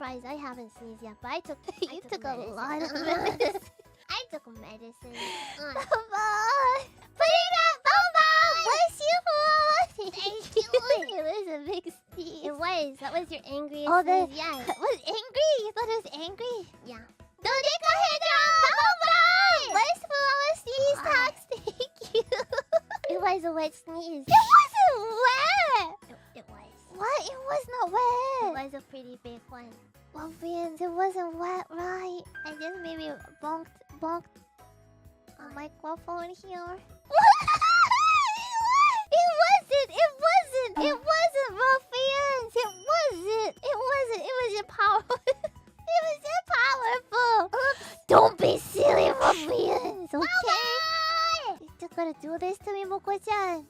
surprised I haven't sneezed yet, but I took You took a medicine. lot of medicine. I took medicine. Bye. Put it up, Bumble! Bless you, Fuwawa! Thank you. It was a big sneeze. It was. That was your angriest Oh, sneeze. Yeah. Was angry? You thought it was angry? Yeah. Don't take a hit on Bumble! Bless Fuwawa sneeze tax. Thank you. It was a wet sneeze. It wasn't wet! It was. What? It was not It wet. was a pretty big one. Well, friends, it wasn't wet, right? I just maybe bonked a microphone here. It wasn't, ruffians! It was your power. It was your powerful. Don't be silly, ruffians, okay? You're just gonna do this to me, Moco-chan.